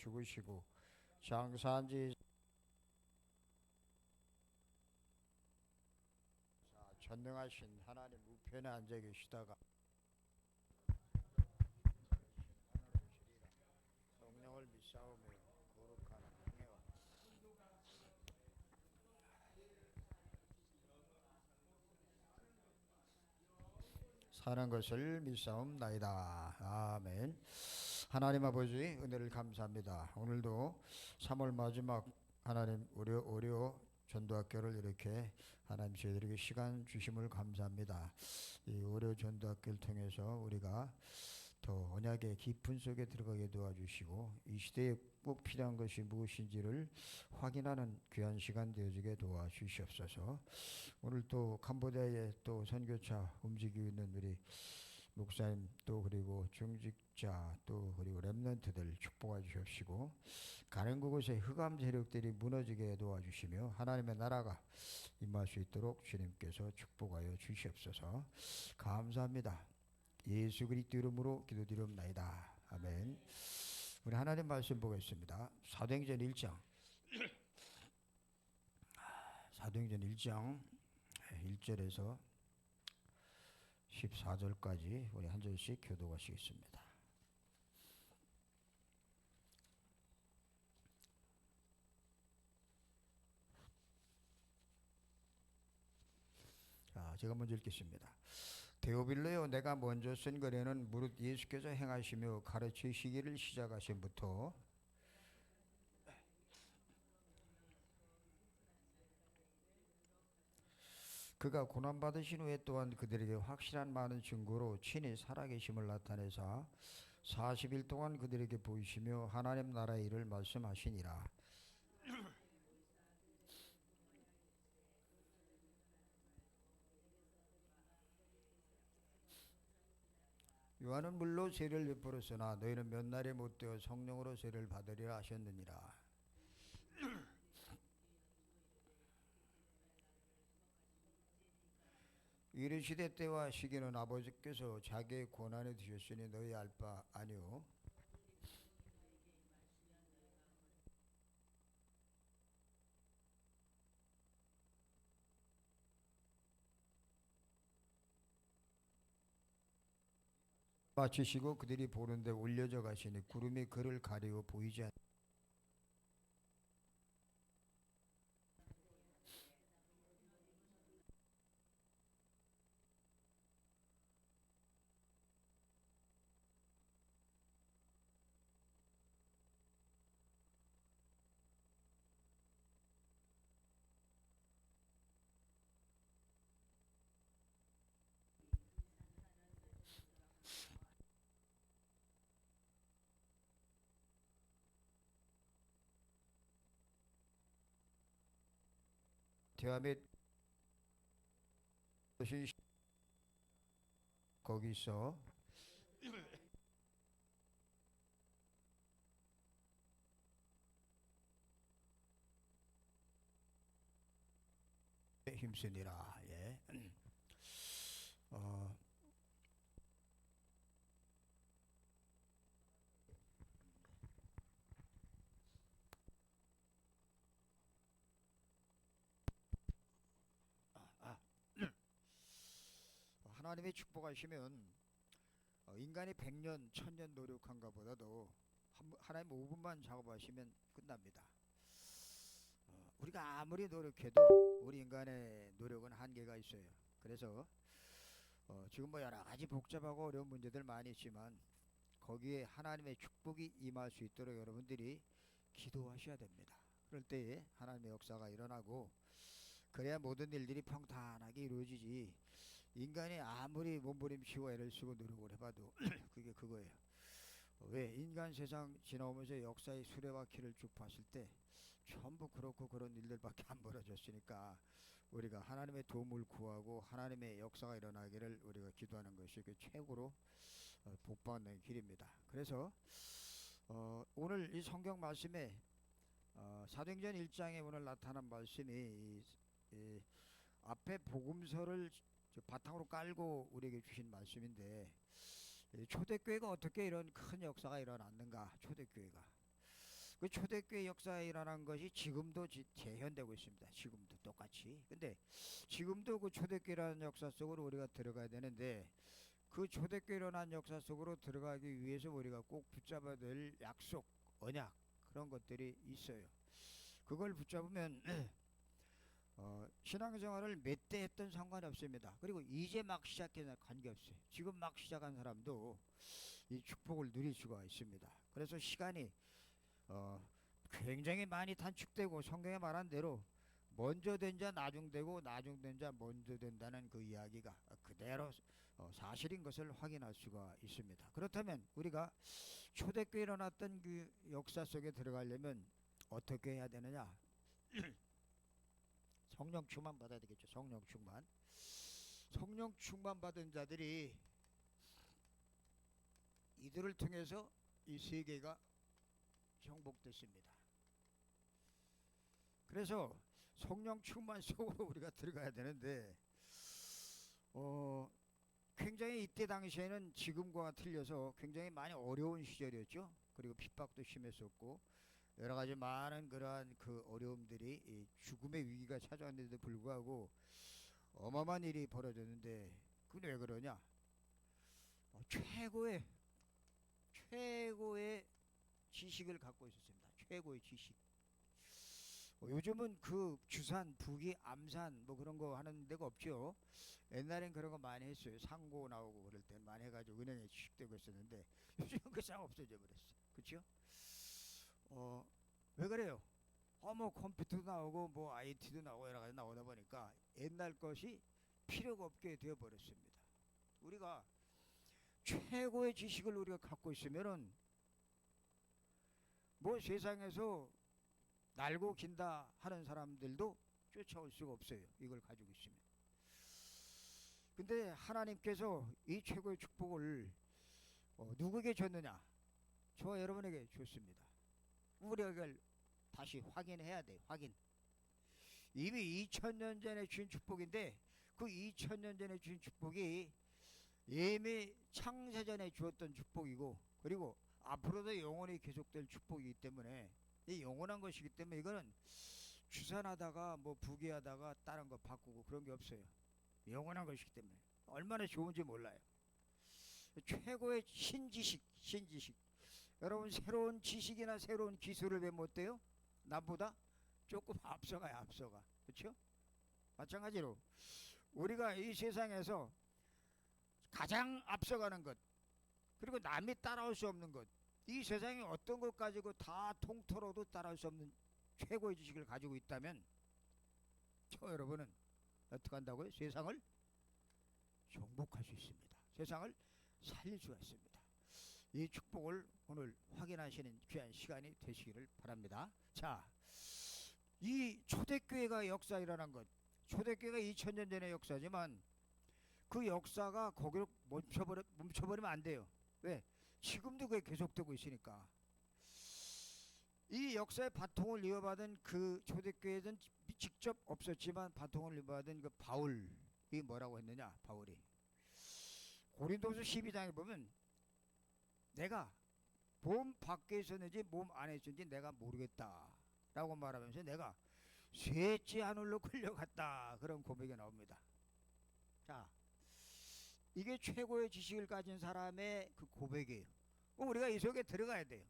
죽으시고 장사한 지 전능하신 하나님 우편에 앉아 계시다가 성령을 믿사오며 거룩한 행해와 사는 것을 믿사옵나이다. 아멘. 하나님 아버지 은혜를 감사합니다. 오늘도 3월 마지막 하나님 월요 전도학교를 이렇게 하나님 저희들에게 시간 주심을 감사합니다. 이 월요 전도학교를 통해서 우리가 더 언약의 깊은 속에 들어가게 도와주시고 이 시대에 꼭 필요한 것이 무엇인지를 확인하는 귀한 시간 되어지게 도와주시옵소서. 오늘 또 캄보디아에 또 선교차 움직이고 있는 우리 목사님 또 그리고 중직자 또 그리고 렘넌트들 축복해 주십시고 가는 그곳에 흑암 세력들이 무너지게 도와주시며 하나님의 나라가 임할 수 있도록 주님께서 축복하여 주시옵소서. 감사합니다. 예수 그리스도 이름으로 기도드리옵나이다. 아멘. 우리 하나님 말씀 보겠습니다. 사도행전 1장 사도행전 1장 1절에서 14절까지 우리 한 절씩 교독하시겠습니다. 자, 제가 먼저 읽겠습니다. 데오빌로여, 내가 먼저 쓴 글에는 무릇 예수께서 행하시며 가르치시기를 시작하신부터 그가 고난받으신 후에 또한 그들에게 확실한 많은 증거로 친히 살아계심을 나타내사 40일 동안 그들에게 보이시며 하나님 나라의 일을 말씀하시니라. 요한은 물로 세례를 베풀었으나 너희는 몇 날에 못되어 성령으로 세례를 받으리라 하셨느니라. 이르시되 때와 시기는 아버지께서 자기의 권한에 두셨으니 너희 알 바 아니오. 마치시고 그들이 보는데 올려져 가시니 구름이 그를 가리고 보이지 않. 대화 및 거기서 힘쓰니라. 예. 어, 하나님의 축복하시면 인간이 100년, 1000년 노력한가 보다도 하나님 5분만 작업하시면 끝납니다. 우리가 아무리 노력해도 우리 인간의 노력은 한계가 있어요. 그래서 지금 뭐 여러 가지 복잡하고 어려운 문제들 많이 있지만 거기에 하나님의 축복이 임할 수 있도록 여러분들이 기도하셔야 됩니다. 그럴 때에 하나님의 역사가 일어나고 그래야 모든 일들이 평탄하게 이루어지지 인간이 아무리 몸부림치고 애를 쓰고 노력을 해봐도 그게 그거예요. 왜 인간 세상 지나오면서 역사의 수레바퀴를 쭉 봤을 때 전부 그렇고 그런 일들밖에 안 벌어졌으니까 우리가 하나님의 도움을 구하고 하나님의 역사가 일어나기를 우리가 기도하는 것이 그 최고로 복받는 길입니다. 그래서 오늘 이 성경 말씀에 사도행전 1장에 오늘 나타난 말씀이 이 앞에 복음서를 바탕으로 깔고 우리에게 주신 말씀인데 초대교회가 어떻게 이런 큰 역사가 일어났는가. 초대교회가 그 초대교회 역사에 일어난 것이 지금도 재현되고 있습니다. 지금도 똑같이. 근데 지금도 그 초대교회라는 역사 속으로 우리가 들어가야 되는데, 그 초대교회 일어난 역사 속으로 들어가기 위해서 우리가 꼭 붙잡아야 될 약속, 언약, 그런 것들이 있어요. 그걸 붙잡으면 신앙생활을 몇 대 했던 상관이 없습니다. 그리고 이제 막 시작해서 관계없어요. 지금 막 시작한 사람도 이 축복을 누릴 수가 있습니다. 그래서 시간이 굉장히 많이 단축되고, 성경에 말한 대로 먼저 된 자 나중되고 나중된 자 먼저 된다는 그 이야기가 그대로 사실인 것을 확인할 수가 있습니다. 그렇다면 우리가 초대교회에 일어났던 그 역사 속에 들어가려면 어떻게 해야 되느냐? 성령 충만 받아야 되겠죠. 성령 충만. 성령 충만 받은 자들이, 이들을 통해서 이 세계가 정복됐습니다. 그래서 성령 충만 속으로 우리가 들어가야 되는데, 굉장히 이때 당시에는 지금과 틀려서 굉장히 많이 어려운 시절이었죠. 그리고 핍박도 심했었고, 여러 가지 많은 그러한 그 어려움들이, 이 죽음의 위기가 찾아왔는데도 불구하고 어마어마한 일이 벌어졌는데, 그건 왜 그러냐? 최고의 지식을 갖고 있었습니다. 최고의 지식. 요즘은 그 주산, 부기, 암산 뭐 그런 거 하는 데가 없죠. 옛날엔 그런 거 많이 했어요. 상고 나오고 그럴 때 많이 해가지고 은행에 취직되고 있었는데, 요즘은 그 싹 없어져 버렸어. 그렇죠? 왜 그래요? 뭐 컴퓨터도 나오고 뭐 IT도 나오고 여러 가지 나오다 보니까 옛날 것이 필요가 없게 되어 버렸습니다. 우리가 최고의 지식을 우리가 갖고 있으면은 뭐 세상에서 날고 긴다 하는 사람들도 쫓아올 수가 없어요. 이걸 가지고 있으면. 근데 하나님께서 이 최고의 축복을 누구에게 줬느냐? 저와 여러분에게 줬습니다. 우리가 이걸 다시 확인해야 돼요. 확인. 이미 2000년 전에 주신 축복인데, 그 2000년 전에 주신 축복이 이미 창세전에 주었던 축복이고, 그리고 앞으로도 영원히 계속될 축복이기 때문에, 이 영원한 것이기 때문에 이거는 주산하다가 뭐 부귀하다가 다른 거 바꾸고 그런 게 없어요. 영원한 것이기 때문에 얼마나 좋은지 몰라요. 최고의 신지식. 여러분, 새로운 지식이나 새로운 기술을 배우면 어때요? 나보다 조금 앞서가요. 앞서가. 그렇죠? 마찬가지로 우리가 이 세상에서 가장 앞서가는 것, 그리고 남이 따라올 수 없는 것, 이 세상에 어떤 것 가지고 다 통틀어도 따라올 수 없는 최고의 지식을 가지고 있다면, 저 여러분은 어떻게 한다고요? 세상을 정복할 수 있습니다. 세상을 살릴 수가 있습니다. 이 축복을 오늘 확인하시는 귀한 시간이 되시기를 바랍니다. 자, 이 초대교회가 역사 일어난 것, 초대교회가 2000년 전의 역사지만 그 역사가 거기로 멈춰버리면 안 돼요. 왜? 지금도 그게 계속되고 있으니까. 이 역사의 바통을 이어받은 그 초대교회는 직접 없었지만 바통을 이어받은 그 바울이 뭐라고 했느냐? 바울이 고린도서 12장에 보면, 내가 몸 밖에 있었는지 몸 안에 있었는지 내가 모르겠다 라고 말하면서 내가 셋째 하늘로 끌려갔다, 그런 고백이 나옵니다. 자, 이게 최고의 지식을 가진 사람의 그 고백이에요. 우리가 이 속에 들어가야 돼요.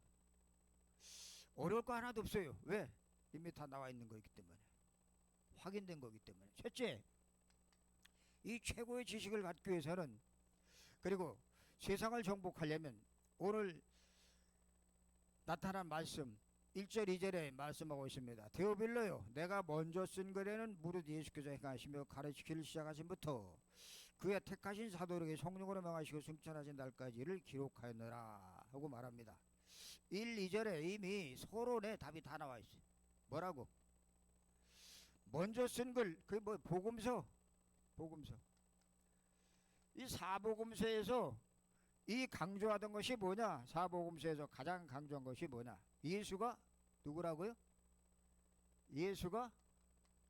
어려울 거 하나도 없어요. 왜? 이미 다 나와 있는 거기 때문에, 확인된 거기 때문에. 첫째, 이 최고의 지식을 갖기 위해서는, 그리고 세상을 정복하려면, 오늘 나타난 말씀 1절 2절에 말씀하고 있습니다. 데오빌로요, 내가 먼저 쓴 글에는 무릇 예수께서 행하시며 가르치기를 시작하신부터 그의 택하신 사도에게 성령으로 명하시고 승천하신 날까지를 기록하였느라 하고 말합니다. 1, 2절에 이미 서론에 답이 다 나와 있어요. 뭐라고? 먼저 쓴 글, 그게 뭐 복음서. 이 사복음서에서 이 강조하던 것이 뭐냐? 사복음서에서 가장 강조한 것이 뭐냐? 예수가 누구라고요? 예수가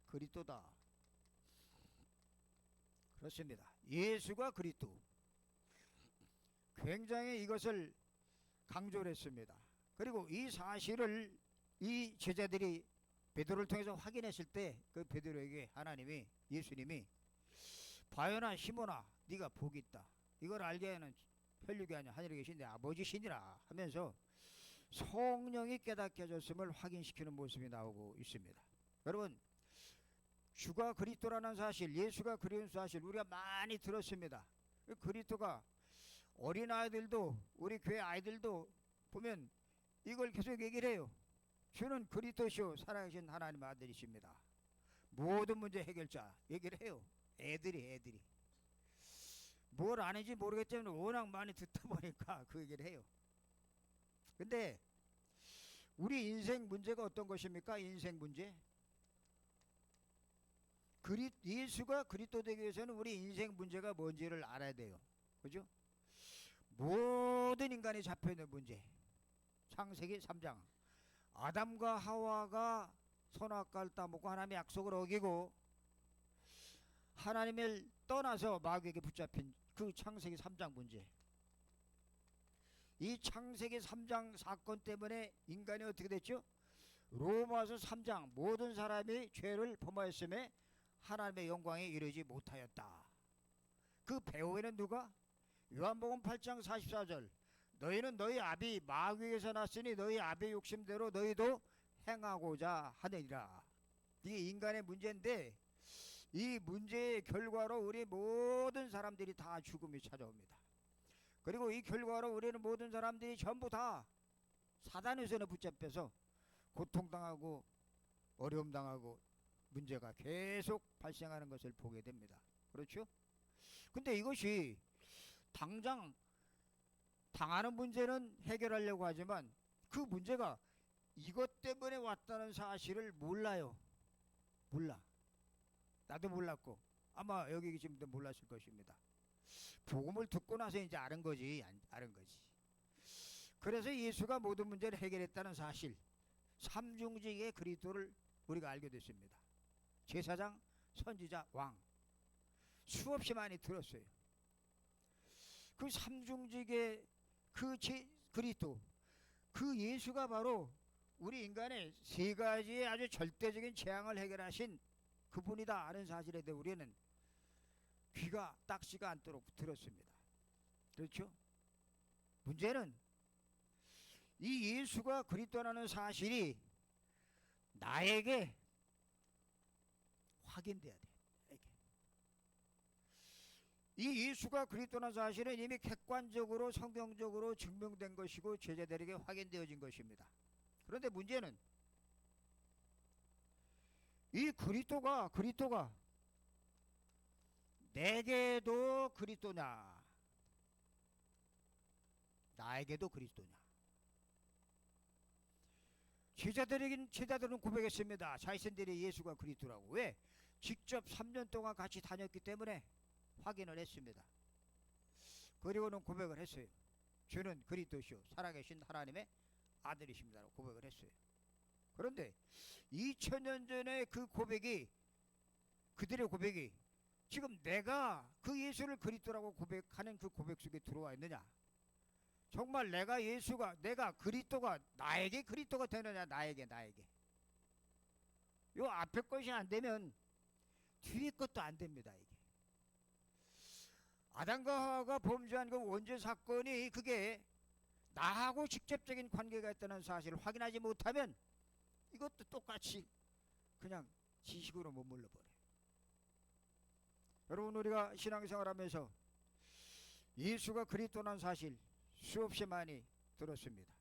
그리스도다. 그렇습니다. 예수가 그리스도. 굉장히 이것을 강조를 했습니다. 그리고 이 사실을 이 제자들이 베드로를 통해서 확인했을 때 그 베드로에게 하나님이 예수님이 바요나 시몬아 네가 복이 있다. 이걸 알게 하는 혈육이 아니라 하늘에 계신 내 아버지시니라 하면서 성령이 깨닫게 해줬음을 확인시키는 모습이 나오고 있습니다. 여러분 주가 그리스도라는 사실, 예수가 그리스도라는 사실 우리가 많이 들었습니다. 그리스도가 어린아이들도 우리 교회 아이들도 보면 이걸 계속 얘기를 해요. 주는 그리스도시요 살아계신 하나님의 아들이십니다. 모든 문제 해결자 얘기를 해요. 애들이 뭘 아는지 모르겠지만 워낙 많이 듣다 보니까 그 얘기를 해요. 근데 우리 인생 문제가 어떤 것입니까? 인생 문제. 예수가 그리스도 되기 위해서는 우리 인생 문제가 뭔지를 알아야 돼요. 그죠? 모든 인간이 잡혀있는 문제. 창세기 3장 아담과 하와가 선악과를 따먹고 하나님의 약속을 어기고 하나님을 떠나서 마귀에게 붙잡힌 그 창세기 3장 문제. 이 창세기 3장 사건 때문에 인간이 어떻게 됐죠? 로마서 3장 모든 사람이 죄를 범하였음에 하나님의 영광에 이르지 못하였다. 그 배후에는 누가? 요한복음 8장 44절 너희는 너희 아비 마귀에서 났으니 너희 아비의 욕심대로 너희도 행하고자 하느니라. 이게 인간의 문제인데 이 문제의 결과로 우리 모든 사람들이 다 죽음이 찾아옵니다. 그리고 이 결과로 우리는 모든 사람들이 전부 다 사단의 손에 붙잡혀서 고통당하고 어려움당하고 문제가 계속 발생하는 것을 보게 됩니다. 그렇죠? 근데 이것이 당장 당하는 문제는 해결하려고 하지만 그 문제가 이것 때문에 왔다는 사실을 몰라요. 몰라. 나도 몰랐고 아마 여기 계신 분들 몰랐을 것입니다. 복음을 듣고 나서 이제 아는 거지. 그래서 예수가 모든 문제를 해결했다는 사실, 삼중직의 그리스도를 우리가 알게 됐습니다. 제사장, 선지자, 왕 수없이 많이 들었어요. 그 삼중직의 그 그리스도, 그 예수가 바로 우리 인간의 세 가지의 아주 절대적인 재앙을 해결하신 그분이다 하는 사실에 대해 우리는 귀가 딱지가 않도록 들었습니다. 그렇죠? 문제는 이 예수가 그리스도라는 사실이 나에게 확인돼야 돼. 이 예수가 그리스도라는 사실은 이미 객관적으로 성경적으로 증명된 것이고 제자들에게 확인되어진 것입니다. 그런데 문제는 이 그리스도가 내게도 그리스도냐 나에게도 그리스도냐. 제자들은 고백했습니다. 자신들이 예수가 그리스도라고. 왜? 직접 3년 동안 같이 다녔기 때문에 확인을 했습니다. 그리고는 고백을 했어요. 주는 그리스도시요 살아계신 하나님의 아들이십니다라고 고백을 했어요. 그런데 2000년 전에 그 고백이, 그들의 고백이 지금 내가 그 예수를 그리스도라고 고백하는 그 고백 속에 들어와 있느냐? 정말 내가 그리스도가 나에게 그리스도가 되느냐? 나에게 요 앞에 것이 안 되면 뒤에 것도 안 됩니다. 이게 아담과 하와가 범죄한 그 원죄 사건이 그게 나하고 직접적인 관계가 있다는 사실을 확인하지 못하면 이것도 똑같이 그냥 지식으로 머물러 버려요. 여러분, 우리가 신앙생활하면서 예수가 그리스도라는 사실 수없이 많이 들었습니다.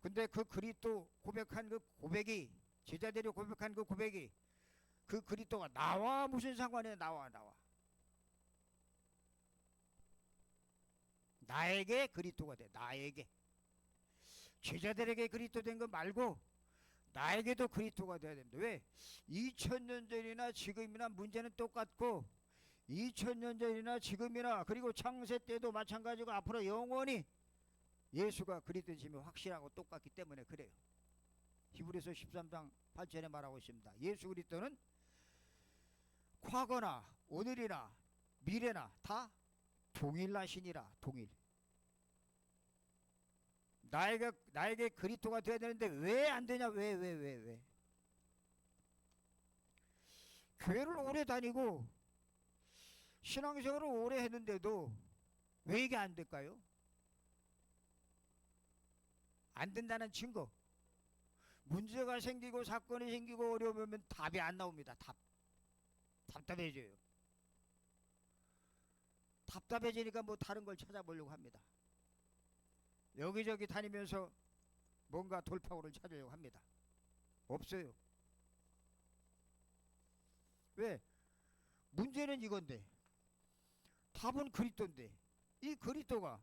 근데 그 그리스도 고백한 그 고백이, 제자들이 고백한 그 고백이, 그 그리스도가 나와 무슨 상관이야? 나와 나에게 그리스도가 돼. 나에게. 제자들에게 그리스도 된 거 말고 나에게도 그리스도가 돼야 됩니다. 왜? 2000년 전이나 지금이나 문제는 똑같고 2000년 전이나 지금이나 그리고 창세 때도 마찬가지고 앞으로 영원히 예수가 그리스도심이 확실하고 똑같기 때문에 그래요. 히브리서 13장 8절에 말하고 있습니다. 예수 그리스도는 과거나 오늘이나 미래나 다 동일하시니라. 동일. 나에게 그리스도가 되어야 되는데 왜 안 되냐? 왜? 교회를 오래 다니고 신앙생활을 오래 했는데도 왜 이게 안 될까요? 안 된다는 증거. 문제가 생기고 사건이 생기고 어려우면 답이 안 나옵니다. 답답해져요. 답답해지니까 뭐 다른 걸 찾아보려고 합니다. 여기저기 다니면서 뭔가 돌파구를 찾으려고 합니다. 없어요. 왜? 문제는 이건데 답은 그리스도인데 이 그리스도가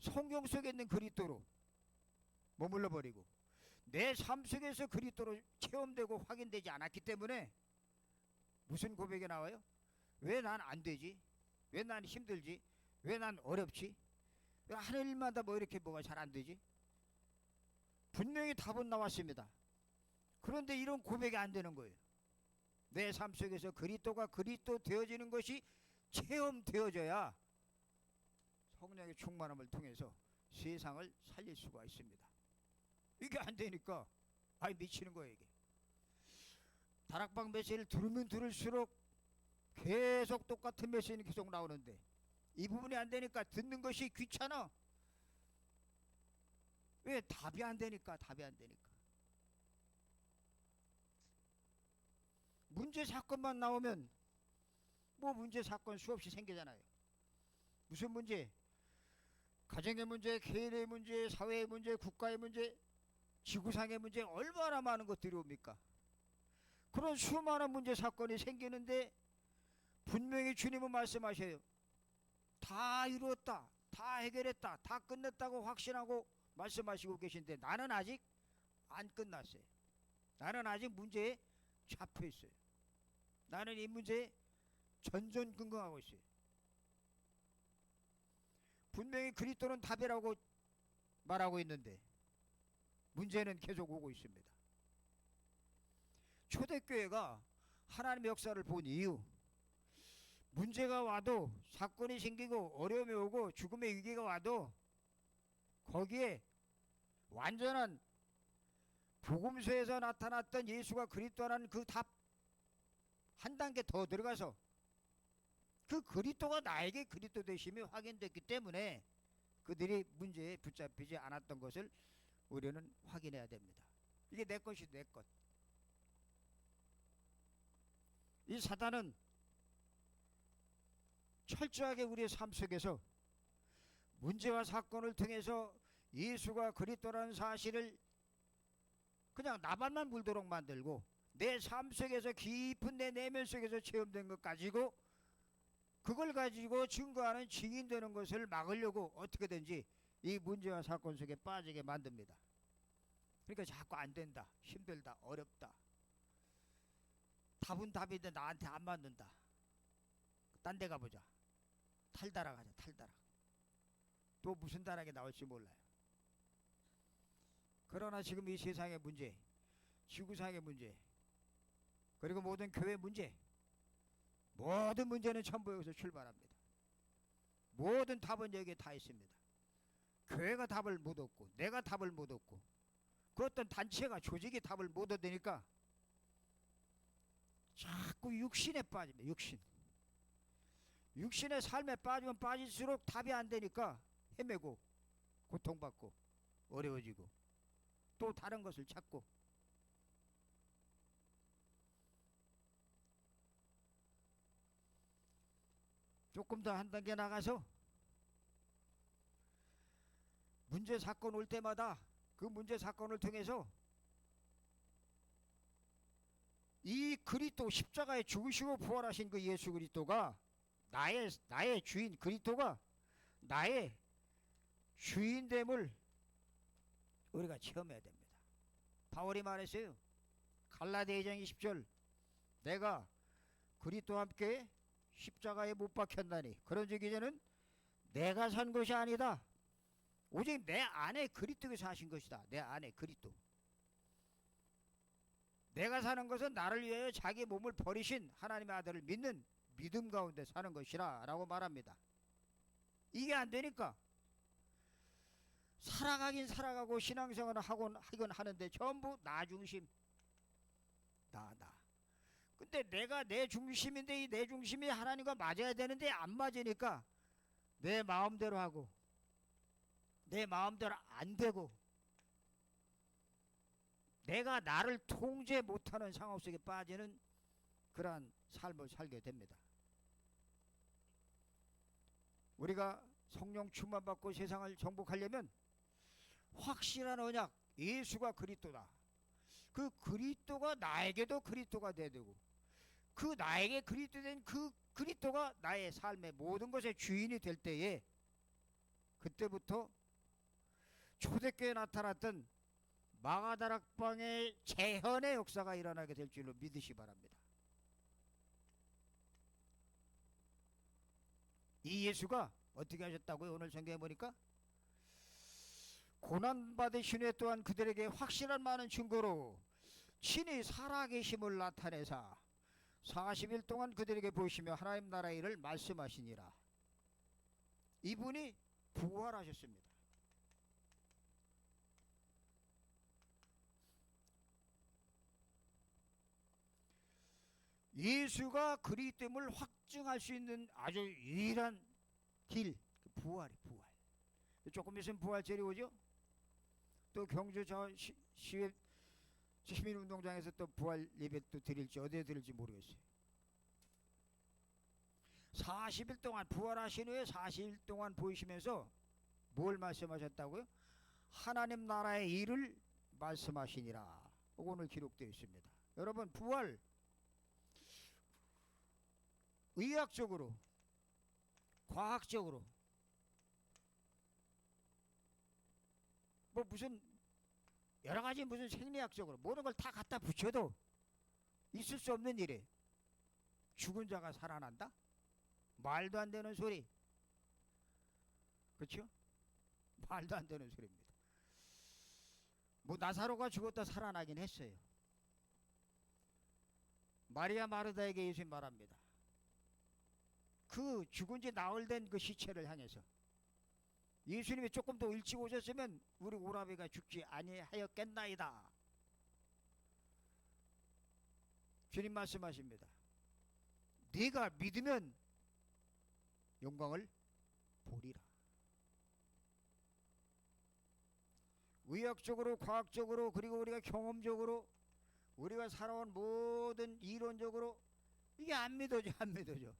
성경 속에 있는 그리스도로 머물러 버리고 내 삶 속에서 그리스도로 체험되고 확인되지 않았기 때문에 무슨 고백이 나와요? 왜 난 안 되지? 왜 난 힘들지? 왜 난 어렵지? 왜 하는 일마다 뭐 이렇게 뭐가 잘 안 되지? 분명히 답은 나왔습니다. 그런데 이런 고백이 안 되는 거예요. 내 삶 속에서 그리스도가 그리스도 되어지는 것이 체험되어져야 성령의 충만함을 통해서 세상을 살릴 수가 있습니다. 이게 안 되니까 아이 미치는 거예요. 이게 다락방 메시지를 들으면 들을수록 계속 똑같은 메시지는 계속 나오는데 이 부분이 안 되니까 듣는 것이 귀찮아. 왜? 답이 안 되니까. 문제 사건만 나오면 뭐 문제 사건 수없이 생기잖아요. 무슨 문제? 가정의 문제, 개인의 문제, 사회의 문제, 국가의 문제, 지구상의 문제 얼마나 많은 것들이 옵니까? 그런 수많은 문제 사건이 생기는데 분명히 주님은 말씀하셔요. 다 이루었다, 다 해결했다, 다 끝냈다고 확신하고 말씀하시고 계신데 나는 아직 안 끝났어요. 나는 아직 문제에 잡혀 있어요. 나는 이 문제에 전전긍긍하고 있어요. 분명히 그리스도는 답이라고 말하고 있는데 문제는 계속 오고 있습니다. 초대교회가 하나님의 역사를 본 이유, 문제가 와도 사건이 생기고 어려움이 오고 죽음의 위기가 와도 거기에 완전한 복음서에서 나타났던 예수가 그리스도라는 그 답 한 단계 더 들어가서 그 그리스도가 나에게 그리스도 되심이 확인됐기 때문에 그들이 문제에 붙잡히지 않았던 것을 우리는 확인해야 됩니다. 이게 내 것이 내 것. 이 사단은 철저하게 우리의 삶 속에서 문제와 사건을 통해서 예수가 그리스도라는 사실을 그냥 나만만 물도록 만들고 내 삶 속에서 깊은 내 내면 속에서 체험된 것 가지고 그걸 가지고 증거하는 증인되는 것을 막으려고 어떻게든지 이 문제와 사건 속에 빠지게 만듭니다. 그러니까 자꾸 안 된다, 힘들다, 어렵다. 답은 답인데 나한테 안 맞는다. 딴 데 가보자. 탈다락 하자. 탈다락. 또 무슨 다락이 나올지 몰라요. 그러나 지금 이 세상의 문제, 지구상의 문제, 그리고 모든 교회 문제, 모든 문제는 전부 여기서 출발합니다. 모든 답은 여기에 다 있습니다. 교회가 답을 못 얻고 내가 답을 못 얻고 그 어떤 단체가 조직이 답을 못 얻으니까 자꾸 육신에 빠집니다. 육신의 삶에 빠지면 빠질수록 답이 안 되니까 헤매고 고통받고 어려워지고 또 다른 것을 찾고 조금 더 한 단계 나가서 문제 사건 올 때마다 그 문제 사건을 통해서 이 그리스도 십자가에 죽으시고 부활하신 그 예수 그리스도가 나의 주인, 그리스도가 나의 주인됨을 우리가 체험해야 됩니다. 바울이 말했어요. 갈라디아 2장 20절 내가 그리스도와 함께 십자가에 못 박혔나니 그런즉 이제는 내가 산 것이 아니다. 오직 내 안에 그리스도가 사신 것이다. 내 안에 그리스도. 내가 사는 것은 나를 위하여 자기 몸을 버리신 하나님의 아들을 믿는 믿음 가운데 사는 것이라 라고 말합니다. 이게 안 되니까 살아가긴 살아가고 신앙생활을 하곤 하는데 전부 나 중심. 나. 근데 내가 내 중심인데 이 내 중심이 하나님과 맞아야 되는데 안 맞으니까 내 마음대로 하고 내 마음대로 안 되고 내가 나를 통제 못하는 상황 속에 빠지는 그러한 삶을 살게 됩니다. 우리가 성령 충만 받고 세상을 정복하려면 확실한 언약, 예수가 그리스도다. 그 그리스도가 나에게도 그리스도가 돼야 되고 그 나에게 그리스도 된 그 그리스도가 나의 삶의 모든 것의 주인이 될 때에 그때부터 초대교회에 나타났던 마가다락방의 재현의 역사가 일어나게 될 줄로 믿으시 바랍니다. 이 예수가 어떻게 하셨다고요? 오늘 성경에 보니까 고난받으신 후에 또한 그들에게 확실한 많은 증거로 친히 살아계심을 나타내사 40일 동안 그들에게 보이시며 하나님 나라의 일을 말씀하시니라. 이분이 부활하셨습니다. 예수가 그리스도임을 확증할 수 있는 아주 유일한 길, 부활이 부활. 조금 있으면 부활절이 오죠. 또 경주 저 시민운동장에서 또 부활 예배 또 드릴지 어디에 드릴지 모르겠어요. 40일 동안 부활하신 후에 40일 동안 보이시면서 뭘 말씀하셨다고요? 하나님 나라의 일을 말씀하시니라. 오늘 기록되어 있습니다. 여러분 부활 의학적으로 과학적으로 뭐 무슨 여러가지 무슨 생리학적으로 모든 걸 다 갖다 붙여도 있을 수 없는 일이에요. 죽은 자가 살아난다? 말도 안 되는 소리. 그렇죠? 말도 안 되는 소리입니다. 뭐 나사로가 죽었다 살아나긴 했어요. 마리아 마르다에게 예수님 말합니다. 그 죽은 지 나흘 된 그 시체를 향해서 예수님이 조금 더 일찍 오셨으면 우리 오라비가 죽지 아니하였겠나이다. 주님 말씀하십니다. 네가 믿으면 영광을 보리라. 의학적으로 과학적으로 그리고 우리가 경험적으로 우리가 살아온 모든 이론적으로 이게 안 믿어져. 안 믿어져.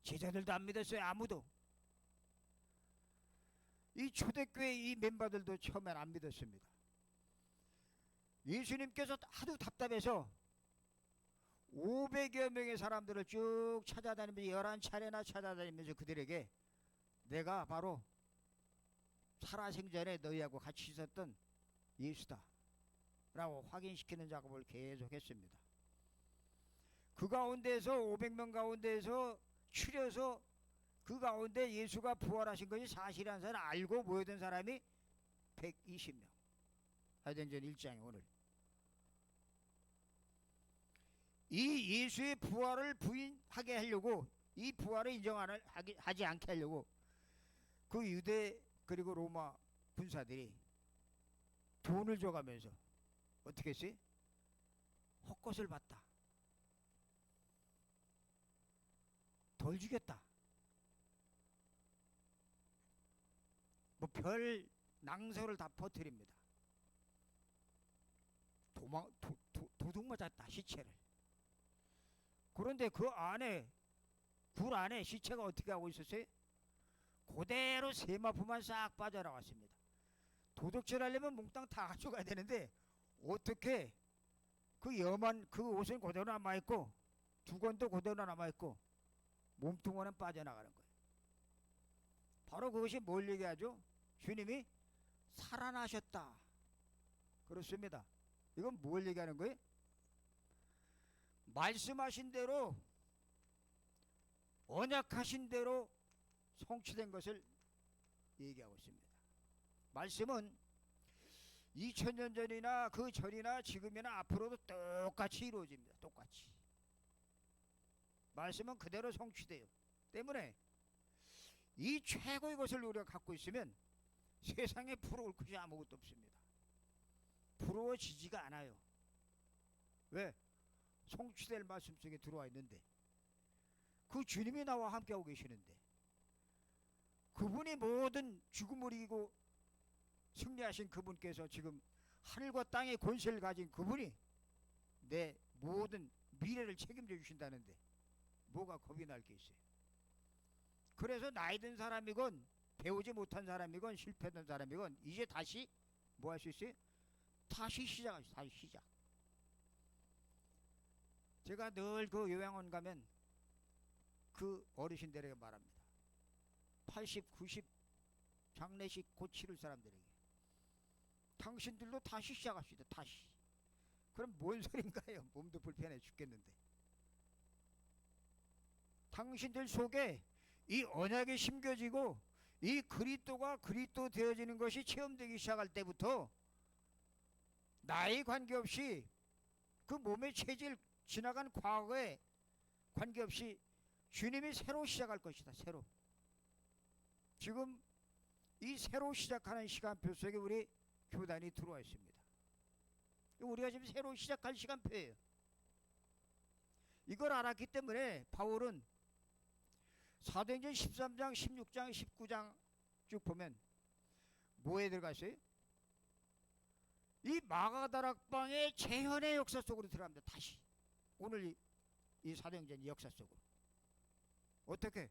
제자들도 안 믿었어요. 아무도. 이 초대교회 이 멤버들도 처음엔 안 믿었습니다. 예수님께서 하도 답답해서 500여 명의 사람들을 쭉 찾아다니면서 11차례나 찾아다니면서 그들에게 내가 바로 살아생전에 너희하고 같이 있었던 예수다 라고 확인시키는 작업을 계속했습니다. 그 가운데서 500명 가운데서 추려서 그 가운데 예수가 부활하신 것이 사실이라는 사실을 알고 모여든 사람이 120명. 사도행전 1장에 오늘 이 예수의 부활을 부인하게 하려고 이 부활을 인정하지 않게 하려고 그 유대 그리고 로마 군사들이 돈을 줘가면서 어떻게 했어요? 헛것을 봤다. 덜 주겠다. 뭐 별 낭설을 다 퍼뜨립니다. 도둑 맞았다 시체를. 그런데 그 안에 굴 안에 시체가 어떻게 하고 있었어요? 그대로 세마포만 싹 빠져나왔습니다. 도둑질 하려면 몽땅 다 가져가야 되는데 어떻게 그 염한 그 옷은 그대로 남아있고 두건도 그대로 남아있고 몸뚱아리는 빠져나가는 거예요. 바로 그것이 뭘 얘기하죠? 주님이 살아나셨다. 그렇습니다. 이건 뭘 얘기하는 거예요? 말씀하신 대로 언약하신 대로 성취된 것을 얘기하고 있습니다. 말씀은 2000년 전이나 그 전이나 지금이나 앞으로도 똑같이 이루어집니다. 똑같이. 말씀은 그대로 성취돼요. 때문에 이 최고의 것을 우리가 갖고 있으면 세상에 부러울 것이 아무것도 없습니다. 부러워지지가 않아요. 왜? 성취될 말씀 속에 들어와 있는데, 그 주님이 나와 함께하고 계시는데, 그분이 모든 죽음을 이기고 승리하신 그분께서 지금 하늘과 땅의 권세를 가진 그분이 내 모든 미래를 책임져 주신다는데 뭐가 겁이 날 게 있어요. 그래서 나이 든 사람이건 배우지 못한 사람이건 실패한 사람이건 이제 다시 뭐 할 수 있어요? 다시 시작할 수 있어요. 다시 시작. 제가 늘 그 요양원 가면 그 어르신들에게 말합니다. 80, 90 장례식 곧 치를 사람들에게 당신들도 다시 시작합시다. 다시. 그럼 뭔 소린가요? 몸도 불편해 죽겠는데. 당신들 속에 이 언약이 심겨지고 이 그리스도가 그리스도 되어지는 것이 체험되기 시작할 때부터 나이 관계없이 그 몸의 체질 지나간 과거에 관계없이 주님이 새로 시작할 것이다. 새로. 지금 이 새로 시작하는 시간표 속에 우리 교단이 들어와 있습니다. 우리가 지금 새로 시작할 시간표예요. 이걸 알았기 때문에 바울은 사도행전 13장, 16장, 19장 쭉 보면 뭐에 들어가 있어요? 이 마가다락방의 재현의 역사 속으로 들어갑니다. 다시 오늘 이 사도행전 역사 속으로. 어떻게?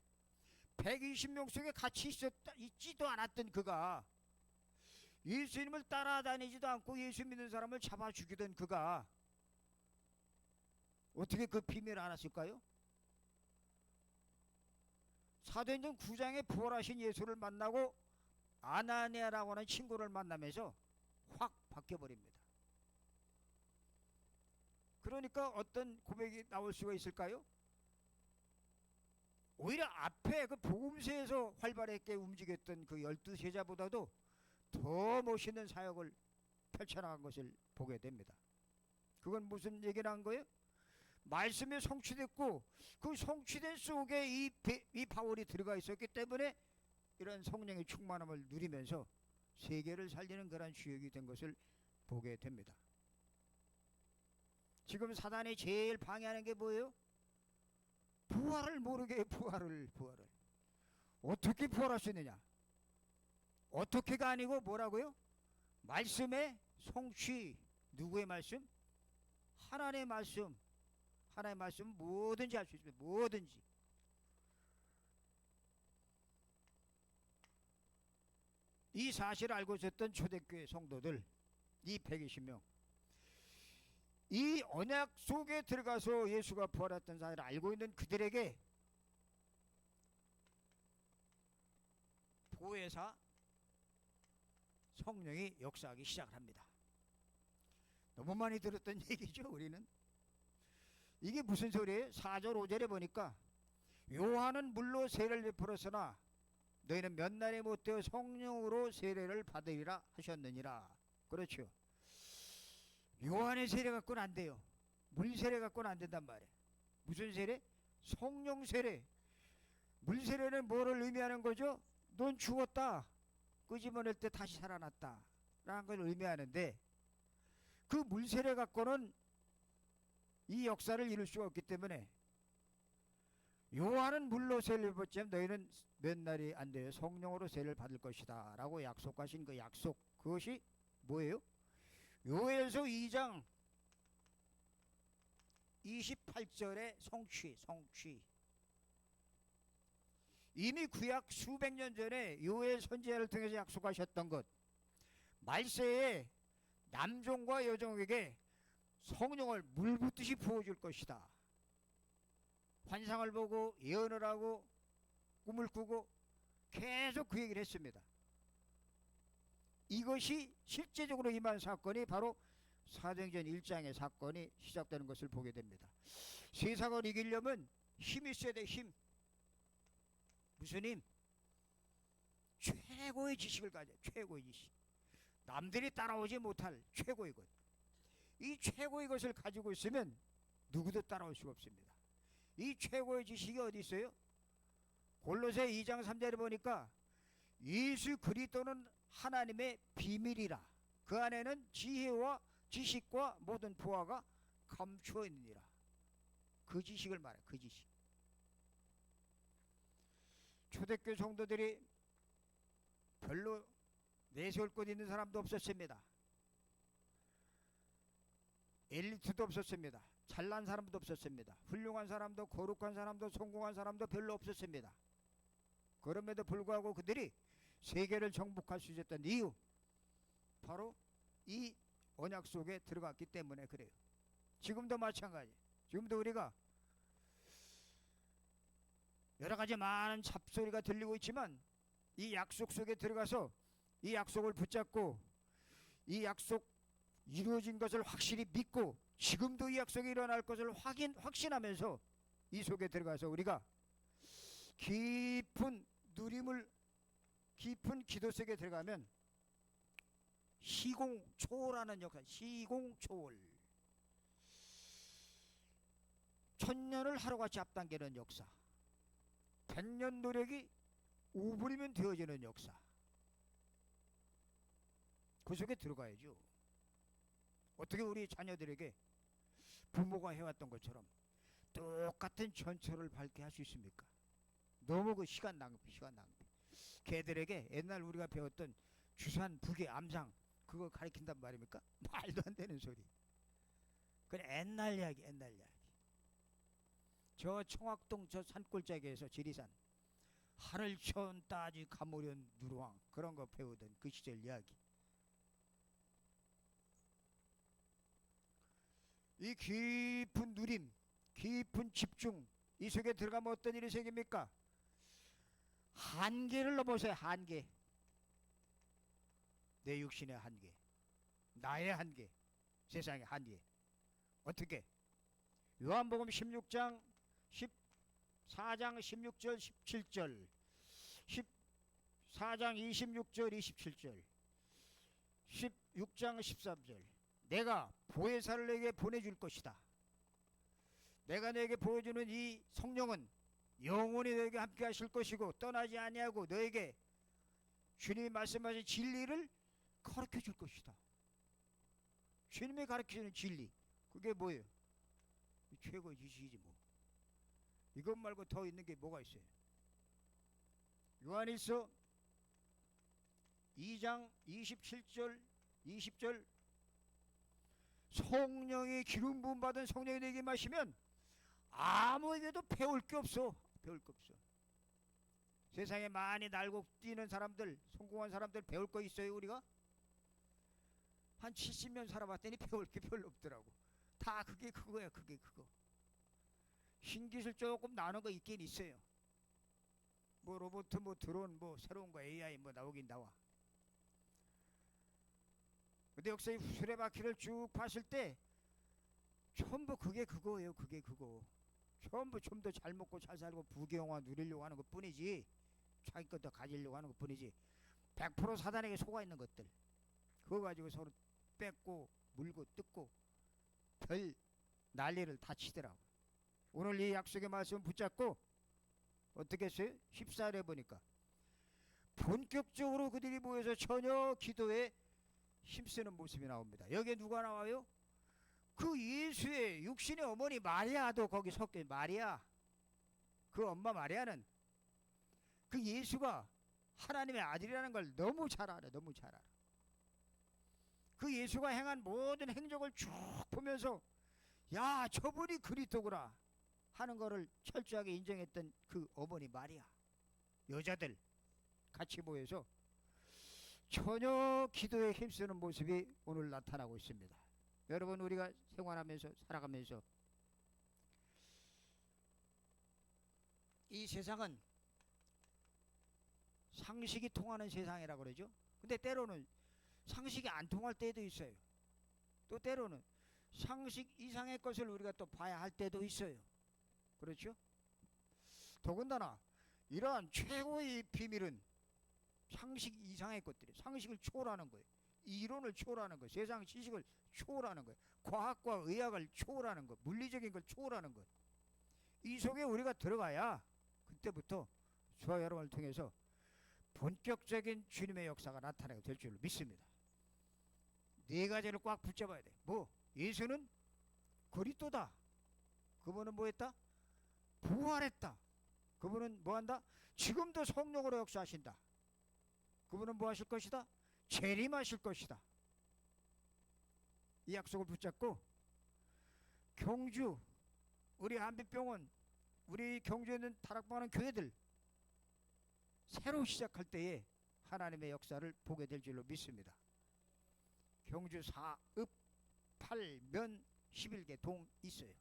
120명 속에 같이 있지도 않았던 그가, 예수님을 따라다니지도 않고 예수 믿는 사람을 잡아 죽이던 그가 어떻게 그 비밀을 알았을까요? 사도행전 9장에 부활하신 예수를 만나고 아나니아라고 하는 친구를 만나면서 확 바뀌어버립니다. 그러니까 어떤 고백이 나올 수가 있을까요? 오히려 앞에 그 복음서에서 활발하게 움직였던 그 12제자보다도 더 멋있는 사역을 펼쳐나간 것을 보게 됩니다. 그건 무슨 얘기를 한 거예요? 말씀이 성취됐고 그 성취된 속에 이 바울이 들어가 있었기 때문에 이런 성령의 충만함을 누리면서 세계를 살리는 그런 주역이 된 것을 보게 됩니다. 지금 사단이 제일 방해하는 게 뭐예요? 부활을 모르게. 부활을 어떻게 부활할 수 있느냐? 어떻게가 아니고 뭐라고요? 말씀의 성취. 누구의 말씀? 하나님의 말씀. 하나님의 말씀 뭐든지 할 수 있습니다. 뭐든지. 이 사실을 알고 있었던 초대교회 성도들, 이 120명, 이 언약 속에 들어가서 예수가 부활했던 사실을 알고 있는 그들에게 보혜사 성령이 역사하기 시작을 합니다. 너무 많이 들었던 얘기죠. 우리는 이게 무슨 소리예요? 4절 5절에 보니까 요한은 물로 세례를 베풀었으나 너희는 몇 날이 못되어 성령으로 세례를 받으리라 하셨느니라. 그렇죠. 요한의 세례 갖고는 안 돼요. 물 세례 갖고는 안 된단 말이에요. 무슨 세례? 성령 세례. 물 세례는 뭐를 의미하는 거죠? 넌 죽었다, 끄집어낼 때 다시 살아났다 라는 걸 의미하는데, 그 물 세례 갖고는 이 역사를 이룰 수가 없기 때문에 요한은 물로 세례를 받지만 너희는 몇 날이 안 돼요 성령으로 세례를 받을 것이다 라고 약속하신 그 약속, 그것이 뭐예요? 요엘서 2장 28절의 성취. 이미 구약 수백 년 전에 요엘 선지자를 통해서 약속하셨던 것, 말세에 남종과 여종에게 성령을 물 붓듯이 부어줄 것이다. 환상을 보고 예언을 하고 꿈을 꾸고 계속 그 얘기를 했습니다. 이것이 실제적으로 임한 사건이 바로 사도행전 1장의 사건이 시작되는 것을 보게 됩니다. 세상을 이기려면 힘이 있어야 돼. 힘. 무슨 힘? 최고의 지식을 가져야 돼. 최고의 지식. 남들이 따라오지 못할 최고의 것. 이 최고의 것을 가지고 있으면 누구도 따라올 수가 없습니다. 이 최고의 지식이 어디 있어요? 골로새 2장 3절에 보니까 예수 그리스도는 하나님의 비밀이라. 그 안에는 지혜와 지식과 모든 보화가 감추어 있느니라. 그 지식을 말해. 그 지식. 초대교회 성도들이 별로 내세울 것 있는 사람도 없었습니다. 엘리트도 없었습니다. 잘난 사람도 없었습니다. 훌륭한 사람도 거룩한 사람도 성공한 사람도 별로 없었습니다. 그럼에도 불구하고 그들이 세계를 정복할 수 있었던 이유, 바로 이 언약 속에 들어갔기 때문에 그래요. 지금도 마찬가지. 지금도 우리가 여러 가지 많은 잡소리가 들리고 있지만 이 약속 속에 들어가서 이 약속을 붙잡고 이 약속 이루어진 것을 확실히 믿고 지금도 이 약속이 일어날 것을 확신하면서 이 속에 들어가서 우리가 깊은 누림을, 깊은 기도 속에 들어가면 시공초월하는 역사, 시공초월, 천년을 하루같이 앞당기는 역사, 100년 노력이 5분이면 되어지는 역사, 그 속에 들어가야죠. 어떻게 우리 자녀들에게 부모가 해왔던 것처럼 똑같은 전철을 밟게 할 수 있습니까? 너무 그 시간 낭비. 걔들에게 옛날 우리가 배웠던 주산, 부계, 암상 그거 가르친단 말입니까? 말도 안 되는 소리. 그냥 옛날 이야기. 저 청학동 저 산골짜기에서 지리산 하늘 천 따지 가무련 누르왕 그런 거 배우던 그 시절 이야기. 이 깊은 누림, 깊은 집중, 이 속에 들어가면 어떤 일이 생깁니까? 한계를 넘어서요. 한계. 내 육신의 한계, 나의 한계, 세상의 한계. 어떻게? 요한복음 16장 14장 16절 17절 14장 26절 27절 16장 13절 내가 보혜사를 내게 보내줄 것이다. 내가 너에게 보여주는 이 성령은 영원히 너에게 함께 하실 것이고 떠나지 아니하고 너에게 주님이 말씀하신 진리를 가르쳐 줄 것이다. 주님이 가르치는 진리, 그게 뭐예요? 최고의 지식이지 뭐. 이것 말고 더 있는 게 뭐가 있어요? 요한일서 2장 27절 20절 성령의 기름 부음 받은 성령이 내게 마시면 아무에게도 배울 게 없어. 세상에 많이 날고 뛰는 사람들, 성공한 사람들 배울 거 있어요 우리가? 한 70년 살아봤더니 배울 게 별로 없더라고. 다 그게 그거야. 그거 신기술 조금 나오는 거 있긴 있어요. 뭐 로봇, 뭐 드론, 뭐 새로운 거 AI 뭐 나오긴 나와. 근데 역사의 수레바퀴를 쭉 봤을 때 전부 그게 그거예요. 그거 전부 좀 더 잘 먹고 잘 살고 부귀영화 누리려고 하는 것 뿐이지, 자기 것도 가지려고 하는 것 뿐이지 100% 사단에게 속아 있는 것들, 그거 가지고 서로 뺏고 물고 뜯고 별 난리를 다 치더라고. 오늘 이 약속의 말씀을 붙잡고 어떻게 했어요? 14절에 보니까 본격적으로 그들이 모여서 전혀 기도에 힘쓰는 모습이 나옵니다. 여기에 누가 나와요? 그 예수의 육신의 어머니 마리아도 거기 섞여. 마리아, 그 엄마 마리아는 그 예수가 하나님의 아들이라는 걸 너무 잘 알아. 그 예수가 행한 모든 행적을 쭉 보면서 야, 저분이 그리스도구나 하는 거를 철저하게 인정했던 그 어머니 마리아, 여자들 같이 모여서 전혀 기도에 힘쓰는 모습이 오늘 나타나고 있습니다. 여러분, 우리가 생활하면서 살아가면서 이 세상은 상식이 통하는 세상이라고 그러죠. 근데 때로는 상식이 안 통할 때도 있어요. 또 때로는 상식 이상의 것을 우리가 또 봐야 할 때도 있어요. 그렇죠? 더군다나 이러한 최고의 비밀은 상식 이상의 것들이, 상식을 초월하는 거예요. 이론을 초월하는 거예요. 세상 지식을 초월하는 거예요. 과학과 의학을 초월하는 것, 물리적인 걸 초월하는 것. 이 속에 우리가 들어가야 그때부터 저와 여러분을 통해서 본격적인 주님의 역사가 나타나게 될 줄로 믿습니다. 네 가지를 꽉 붙잡아야 돼. 뭐? 예수는 그리스도다. 그분은 뭐했다? 부활했다. 그분은 뭐한다? 지금도 성령으로 역사하신다. 그분은 뭐 하실 것이다? 재림하실 것이다. 이 약속을 붙잡고 경주, 우리 안비병원, 우리 경주에 있는 다락방하는 교회들 새로 시작할 때에 하나님의 역사를 보게 될 줄로 믿습니다. 경주 사읍 8면 11개 동 있어요.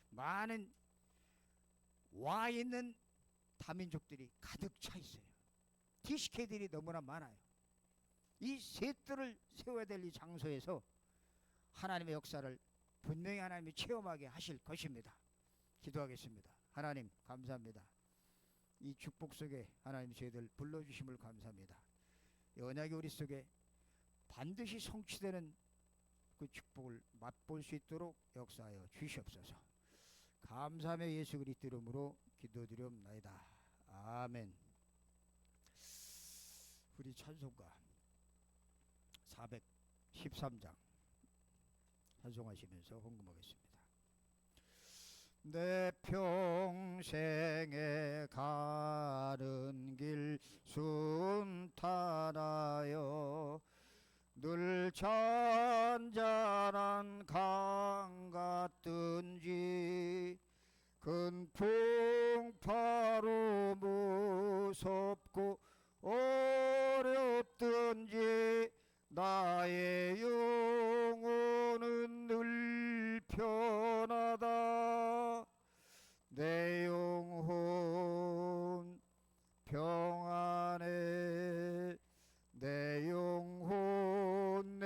많은 와 있는 다민족들이 가득 차 있어요. TCK들이 너무나 많아요. 이 셋들을 세워야 될 이 장소에서 하나님의 역사를 분명히 하나님이 체험하게 하실 것입니다. 기도하겠습니다. 하나님 감사합니다. 이 축복 속에 하나님 저희들 불러주심을 감사합니다. 이 언약이 우리 속에 반드시 성취되는 그 축복을 맛볼 수 있도록 역사하여 주시옵소서. 감사하며 예수 그리스도 이름으로 기도드리옵나이다. 아멘. 우리 찬송가 413장 찬송하시면서 헌금하겠습니다. 내 평생에 가는 길 순탄하여 늘 잔잔한 강 같든지 큰 풍파로 무섭고 어렵든지 나의 영혼은 늘 편하다. 내 영혼 평안해. 내 영혼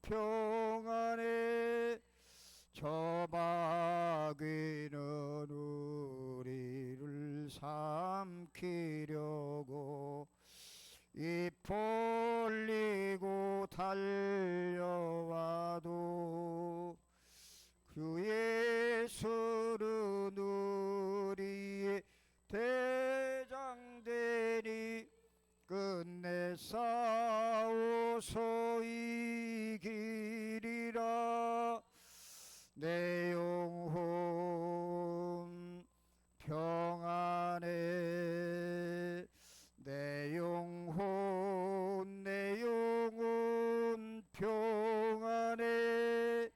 평안해. 저 마귀는 우리를 삼키려고 입 벌리고 달려와도 그 예수는 우리의 대장되니 끝내 싸워서 이기리라. 내 영혼 평안해. 내 영혼 평안해.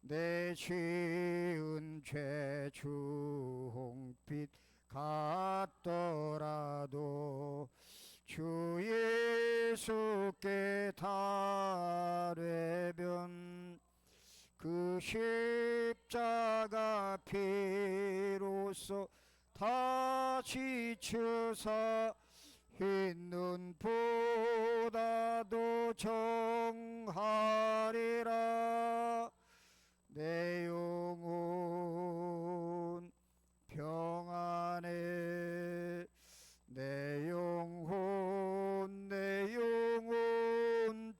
내 지은 죄 주홍빛 같더라도 주 예수께 달되면 그 십자가 피로써 다 지쳐서 흰 눈보다도 정하리라. 내 영혼 평안해. 내 영혼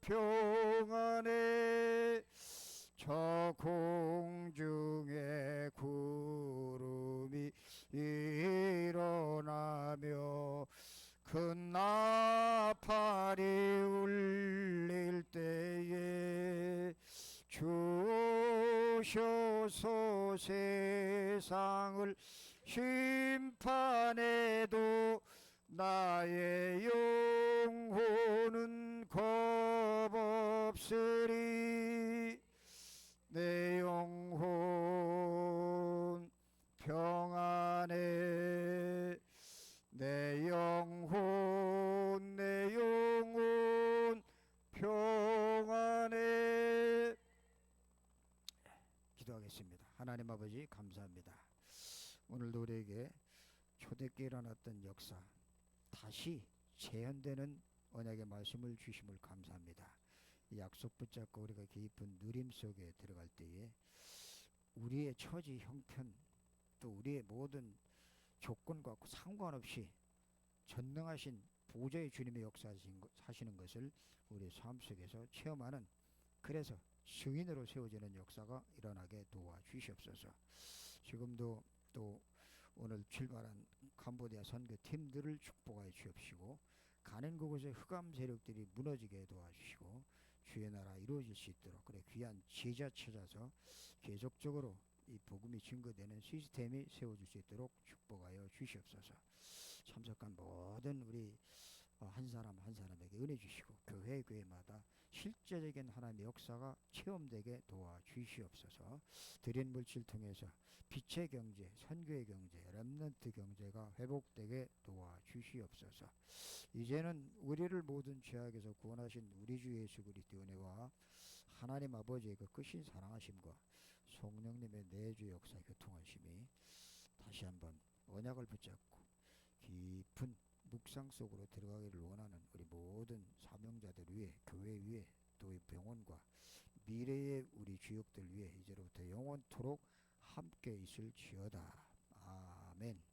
평안해. 저 공중에 구름이 일어나며 큰 나팔이 울릴 때에 주 오셔서 세상을 심판해도 나의 영혼은 겁없으리. 내 영혼 평안해. 내 영혼 평안해. 기도하겠습니다. 하나님 아버지 감사합니다. 오늘도 우리에게 초대교회에 일어났던 역사 다시 재현되는 언약의 말씀을 주심을 감사합니다. 이 약속 붙잡고 우리가 깊은 누림 속에 들어갈 때에 우리의 처지 형편 또 우리의 모든 조건과 상관없이 전능하신 보좌의 주님의 역사하시는 것을 우리 삶 속에서 체험하는, 그래서 증인으로 세워지는 역사가 일어나게 도와주시옵소서. 지금도 또 오늘 출발한 캄보디아 선교팀들을 축복하여 주옵시고 가는 그곳에 흑암 세력들이 무너지게 도와주시고 주의 나라 이루어질 수 있도록 그래 귀한 제자 찾아서 계속적으로 이 복음이 증거되는 시스템이 세워질 수 있도록 축복하여 주시옵소서. 참석한 모든 우리 한 사람 한 사람에게 은혜 주시고 교회마다 실제적인 하나님의 역사가 체험되게 도와주시옵소서. 드린 물질 통해서 빛의 경제, 선교의 경제, 렘넌트 경제가 회복되게 도와주시옵소서. 이제는 우리를 모든 죄악에서 구원하신 우리 주 예수 그리스도의 은혜와 하나님 아버지의 그 크신 사랑하심과 성령님의 내주 역사 교통하심이 다시 한번 언약을 붙잡고 깊은 묵상 속으로 들어가기를 원하는 우리 모든 사명자들 위해 교회 위에 또 이 병원과 미래의 우리 주역들 위해 이제로부터 영원토록 함께 있을지어다. 아멘.